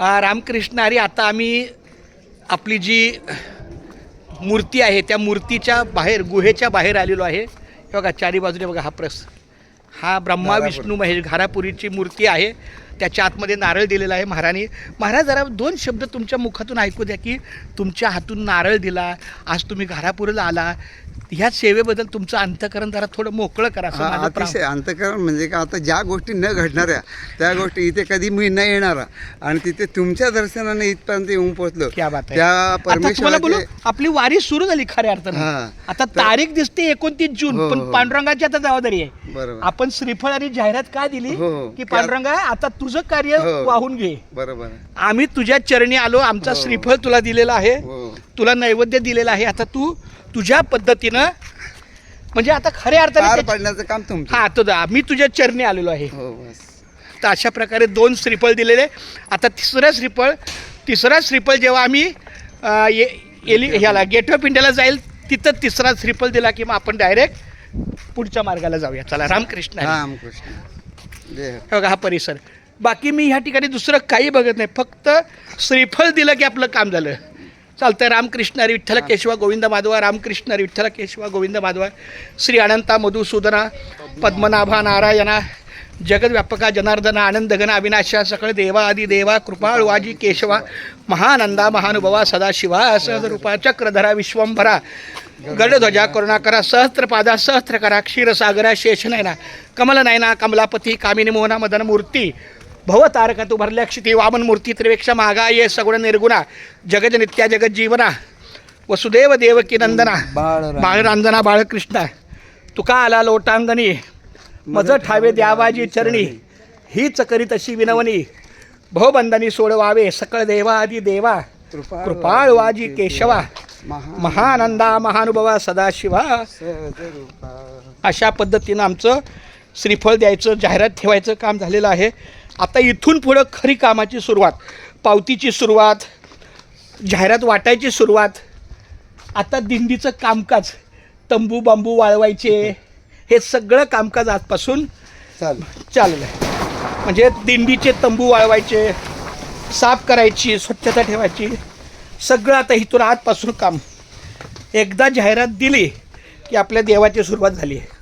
रामकृष्ण हरी. आता आम्ही आपली जी मूर्ती आहे त्या मूर्तीच्या बाहेर, गुहेच्या बाहेर आलेलो आहे. हे बघा चारी बाजूने बघा हा ब्रह्मा विष्णू महेश घारापुरीची मूर्ती आहे. त्याच्या आतमध्ये नारळ दिलेला आहे महाराणी. महाराज जरा 2 शब्द तुमच्या मुखातून ऐकू द्या की तुमच्या हातून नारळ दिला, आज तुम्ही घारापुरीला आला, ह्या सेवेबद्दल तुमचं अंतःकरण जरा थोडं मोकळं करा. अतिशय अंतःकरण म्हणजे का, आता ज्या गोष्टी न घडणाऱ्या त्या गोष्टी इथे कधी मी न येणारा आणि तिथे तुमच्या दर्शनाने इथपर्यंत येऊन पोहोचलो. क्या बात आहे. त्या परमेश्वराचे आपली वारी सुरू झाली खऱ्या अर्थानं. आता तारीख दिसते 29 जून, पण पांडुरंगाची आता जबाबदारी आहे. बरोबर. आपण श्रीफळ आणि जाहिरात काय दिली की पांडुरंगा आता तुझं कार्य वाहून घे. बरोबर. आम्ही तुझ्या चरणी आलो, आमचा श्रीफळ तुला दिलेला आहे, तुला नैवेद्य दिलेला आहे. आता तू तुझ्या पद्धतीनं म्हणजे आता खऱ्या अर्थाने पडण्याचं काम तुमचं. हा तो आम्ही तुझ्या चरणी आलेलो आहे. तर अशा प्रकारे 2 श्रीफळ दिलेले. आता तिसरा श्रीफळ जेव्हा आम्ही ह्याला गेट ऑफ इंडियाला जाईल तिथं तिसरा श्रीफळ दिला की मग आपण डायरेक्ट पुढच्या मार्गाला जाऊया. चला रामकृष्ण. बघा हा परिसर. बाकी मी ह्या ठिकाणी दुसरं काही बघत नाही, फक्त श्रीफळ दिलं की आपलं काम झालं. चालतंय. रामकृष्ण हरी विठ्ठल केशवा गोविंद माधवा. रामकृष्ण हरी विठ्ठल केशवा गोविंद माधवा. श्री अनंता मधुसूदना पद्मनाभा नारायणा जगद्व्यापका जनार्दना आनंदघना अविनाशा सकळ देवा आदि देवा कृपाळ वाजी केशवा महानंदा महानुभवा सदाशिवा सहजरूपा चक्रधरा विश्वंभरा गडध्वजा करुणाकरा सहस्त्रपादा सहस्त्रकरा क्षीरसागरा शेषनयना कमलनयना कमलापती कामिनी मोहना मदन मूर्ती भवतारका तू भरल्या क्षिती वामन मूर्ती त्रिवेक्षा मागा ये सगुण निर्गुणा जगज नित्या जगत जीवना वसुदेव देवकी नंदना बाळरांजना बाळकृष्णा तुका आला लोटांगणी मज ठावे द्यावाजी चरणी हीच करीत अशी विनवणी भवबंधनी सोडवावे सकळ देवा आदि देवा कृपाळ वाजी केशवा महानंदा महानुभवा सदाशिवा. अशा पद्धतीनं आमचं श्रीफळ द्यायचं, जाहिरात ठेवायचं काम झालेलं आहे. आता इथून पुढं खरी कामाची सुरुवात, पावतीची सुरुवात, जाहिरात वाटायची सुरुवात. आता दिंडीचं कामकाज, तंबू बांबू वाळवायचे, हे सगळं कामकाज आजपासून चाललं आहे. म्हणजे दिंडीचे तंबू वाळवायचे, साफ करायची, स्वच्छता ठेवायची, सगळं आता इथून आजपासून काम. एकदा जाहिरात दिली की आपल्या देवाची सुरुवात झाली आहे.